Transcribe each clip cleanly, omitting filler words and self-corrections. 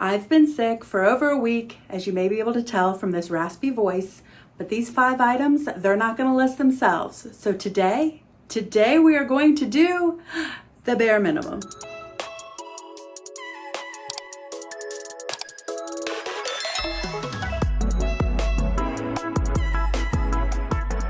I've been sick for over a week, as you may be able to tell from this raspy voice, but these 5 items, they're not going to list themselves. So today we are going to do the bare minimum.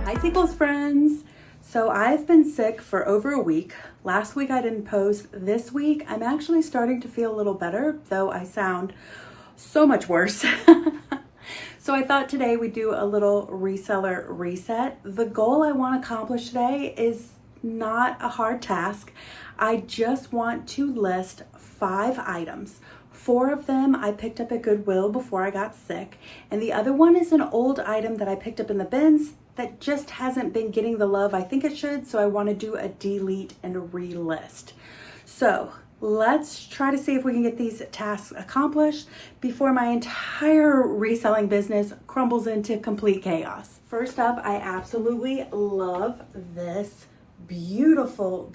Hi Sequels friends! So I've been sick for over a week. Last week I didn't post. This week I'm actually starting to feel a little better, though I sound so much worse. So I thought today we'd do a little reseller reset. The goal I want to accomplish today is not a hard task. I just want to list 5 items. 4 of them I picked up at Goodwill before I got sick, and the other one is an old item that I picked up in the bins that just hasn't been getting the love I think it should, so I want to do a delete and a relist. So let's try to see if we can get these tasks accomplished before my entire reselling business crumbles into complete chaos. First up, I absolutely love this beautiful,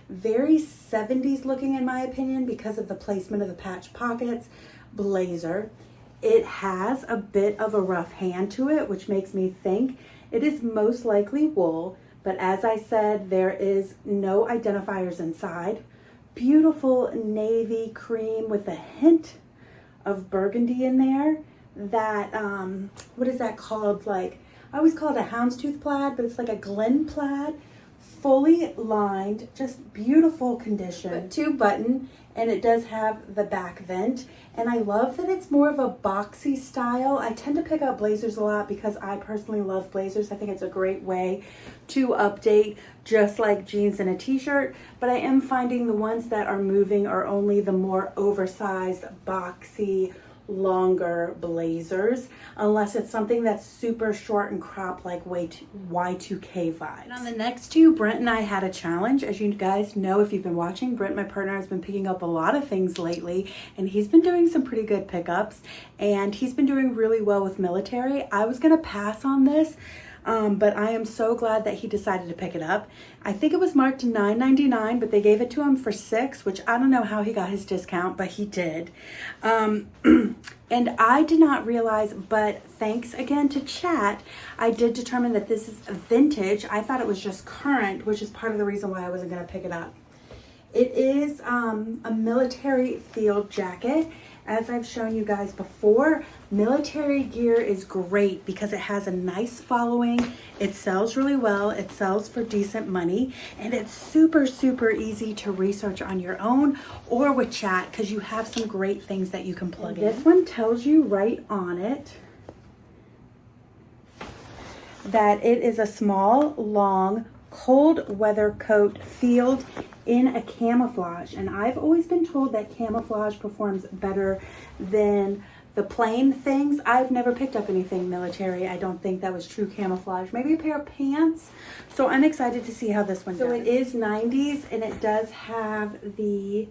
very 70s looking in my opinion because of the placement of the patch pockets blazer. It has a bit of a rough hand to it, which makes me think it is most likely wool, but as I said, there is no identifiers inside. Beautiful navy cream with a hint of burgundy in there. That, what is that called? Like, I always call it a houndstooth plaid, but it's like a Glen plaid. Fully lined, just beautiful condition. But 2-button, and it does have the back vent. And I love that it's more of a boxy style. I tend to pick up blazers a lot because I personally love blazers. I think it's a great way to update, just like jeans and a t-shirt. But I am finding the ones that are moving are only the more oversized, boxy, longer blazers, unless it's something that's super short and cropped like Y2K vibes. And on the next 2, Brent and I had a challenge. As you guys know, if you've been watching, Brent, my partner, has been picking up a lot of things lately, and he's been doing some pretty good pickups, and he's been doing really well with military. I was gonna pass on this, but I am so glad that he decided to pick it up. I think it was marked $9.99, but they gave it to him for $6, which I don't know how he got his discount, but he did. And I did not realize, but thanks again to chat, I did determine that this is vintage. I thought it was just current, which is part of the reason why I wasn't gonna pick it up. It is a military field jacket. As I've shown you guys before, military gear is great because it has a nice following. It sells really well. It sells for decent money, and it's super easy to research on your own or with chat because you have some great things that you can plug in. This one tells you right on it that it is a small, long, cold weather coat field in a camouflage, and I've always been told that camouflage performs better than the plain things. I've never picked up anything military. I don't think that was true camouflage. Maybe a pair of pants. So I'm excited to see how this one does. So it is 90s, and it does have the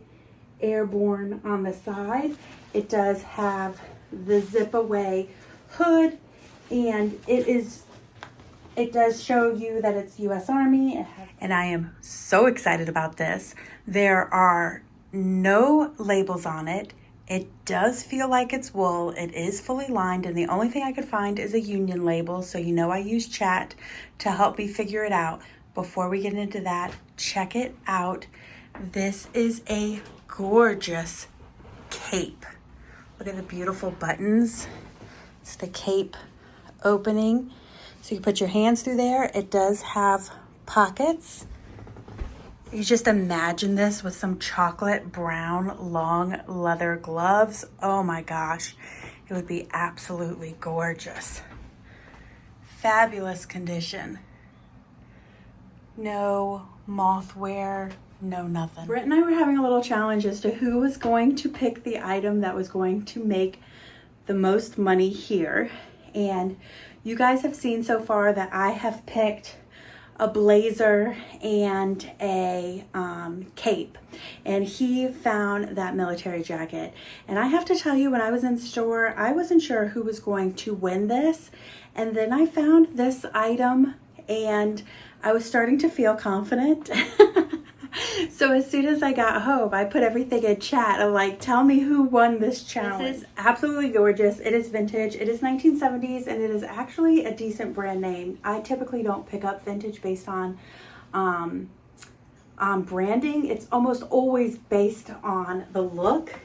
airborne on the side. It does have the zip away hood, and it does show you that it's U.S. Army. And I am so excited about this. There are no labels on it. It does feel like it's wool. It is fully lined, and the only thing I could find is a union label. So you know I use chat to help me figure it out. Before we get into that, check it out. This is a gorgeous cape. Look at the beautiful buttons. It's the cape opening. So you put your hands through there. It does have pockets. You just imagine this with some chocolate brown long leather gloves. Oh my gosh, it would be absolutely gorgeous. Fabulous condition. No moth wear, no nothing. Brent and I were having a little challenge as to who was going to pick the item that was going to make the most money here. And you guys have seen so far that I have picked a blazer and a cape, and he found that military jacket. And I have to tell you, when I was in store, I wasn't sure who was going to win this, and then I found this item and I was starting to feel confident. So as soon as I got home, I put everything in chat. I'm like, tell me who won this challenge. This is absolutely gorgeous. It is vintage. It is 1970s, and it is actually a decent brand name. I typically don't pick up vintage based on branding. It's almost always based on the look.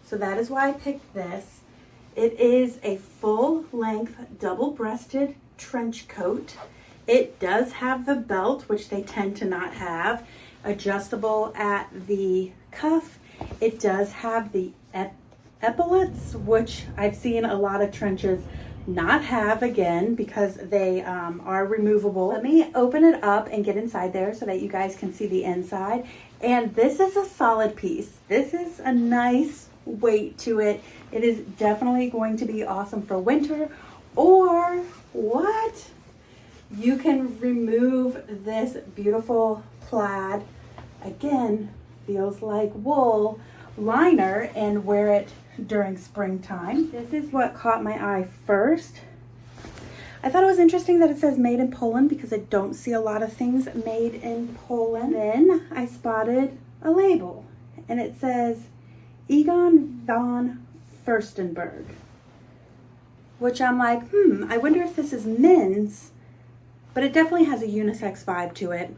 So that is why I picked this. It is a full-length, double-breasted trench coat. It does have the belt, which they tend to not have, adjustable at the cuff. It does have the epaulets, which I've seen a lot of trenches not have, again, because they are removable. Let me open it up and get inside there so that you guys can see the inside. And this is a solid piece. This is a nice weight to it. It is definitely going to be awesome for winter. Or what? You can remove this beautiful plaid, again, feels like wool liner, and wear it during springtime. This is what caught my eye first. I thought it was interesting that it says made in Poland because I don't see a lot of things made in Poland. Then I spotted a label and it says Egon von Furstenberg, which I'm like, I wonder if this is men's, but it definitely has a unisex vibe to it.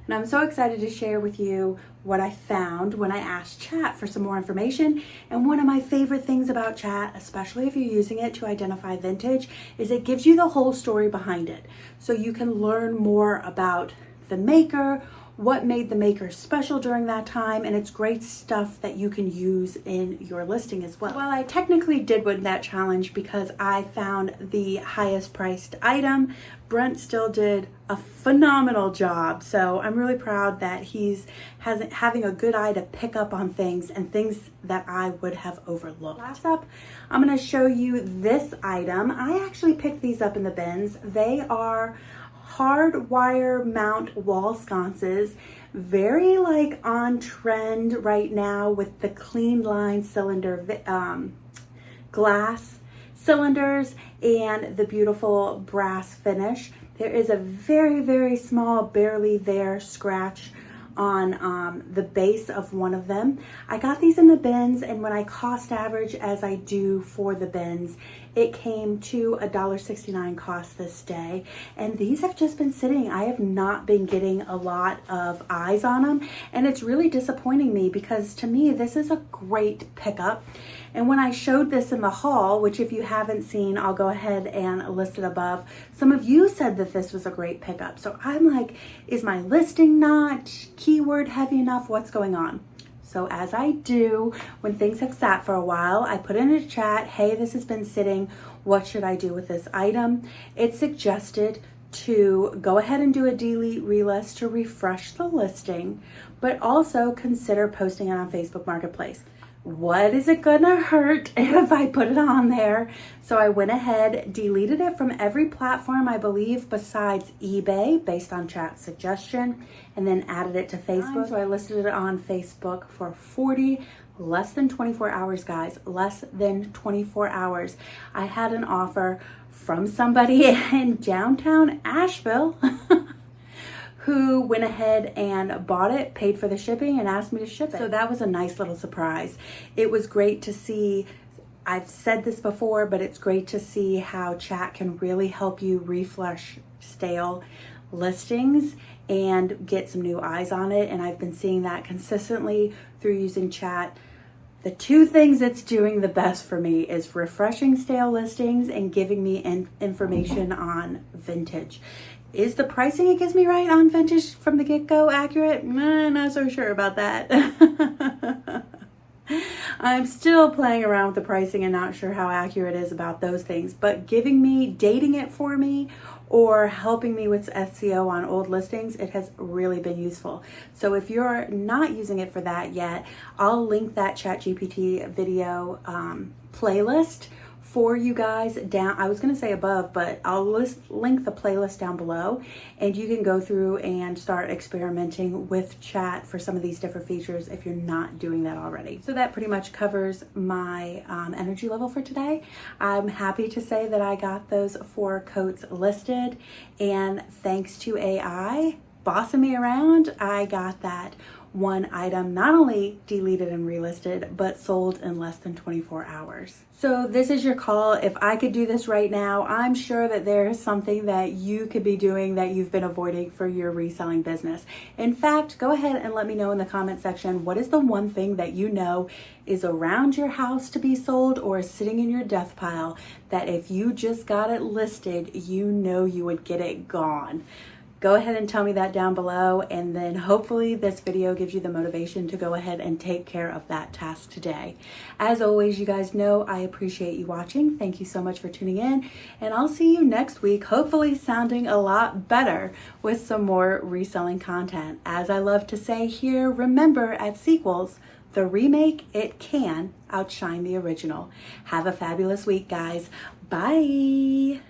And I'm so excited to share with you what I found when I asked Chat for some more information. And one of my favorite things about Chat, especially if you're using it to identify vintage, is it gives you the whole story behind it. So you can learn more about the maker, what made the maker special during that time, and it's great stuff that you can use in your listing as well. Well, I technically did win that challenge because I found the highest priced item. Brent still did a phenomenal job, so I'm really proud that he's having a good eye to pick up on things and things that I would have overlooked. Last up, I'm going to show you this item. I actually picked these up in the bins. They are hard wire mount wall sconces, very like on trend right now with the clean line cylinder glass cylinders and the beautiful brass finish. There is a very, very small, barely there scratch on the base of one of them. I got these in the bins, and when I cost average as I do for the bins, it came to $1.69 cost this day. And these have just been sitting. I have not been getting a lot of eyes on them, and it's really disappointing me because to me, this is a great pickup. And when I showed this in the haul, which if you haven't seen, I'll go ahead and list it above. Some of you said that this was a great pickup. So I'm like, is my listing not keyword heavy enough? What's going on? So as I do, when things have sat for a while, I put in a chat, hey, this has been sitting. What should I do with this item? It suggested to go ahead and do a delete relist to refresh the listing, but also consider posting it on Facebook Marketplace. What is it gonna hurt if I put it on there? So I went ahead, deleted it from every platform, I believe, besides eBay, based on Chat's suggestion, and then added it to Facebook. So I listed it on Facebook for less than 24 hours, guys, less than 24 hours. I had an offer from somebody in downtown Asheville who went ahead and bought it, paid for the shipping, and asked me to ship it. So that was a nice little surprise. It was great to see. I've said this before, but it's great to see how Chat can really help you refresh stale listings and get some new eyes on it. And I've been seeing that consistently through using Chat. The two things it's doing the best for me is refreshing stale listings and giving me information on vintage. Is the pricing it gives me right on vintage from the get-go accurate? Not so sure about that. I'm still playing around with the pricing and not sure how accurate it is about those things, but giving me, dating it for me, or helping me with SEO on old listings, it has really been useful. So if you're not using it for that yet, I'll link that ChatGPT video playlist for you guys down. I was going to say above, but I'll link the playlist down below, and you can go through and start experimenting with Chat for some of these different features if you're not doing that already. So that pretty much covers my energy level for today. I'm happy to say that I got those 4 coats listed, and thanks to AI bossing me around, I got that one item not only deleted and relisted, but sold in less than 24 hours. So this is your call. If I could do this right now, I'm sure that there's something that you could be doing that you've been avoiding for your reselling business. In fact, go ahead and let me know in the comment section, what is the one thing that you know is around your house to be sold or sitting in your death pile that if you just got it listed, you know you would get it gone? Go ahead and tell me that down below, and then hopefully this video gives you the motivation to go ahead and take care of that task today. As always, you guys know I appreciate you watching. Thank you so much for tuning in, and I'll see you next week, hopefully sounding a lot better with some more reselling content. As I love to say here, remember at Sequels, the remake, it can outshine the original. Have a fabulous week, guys. Bye.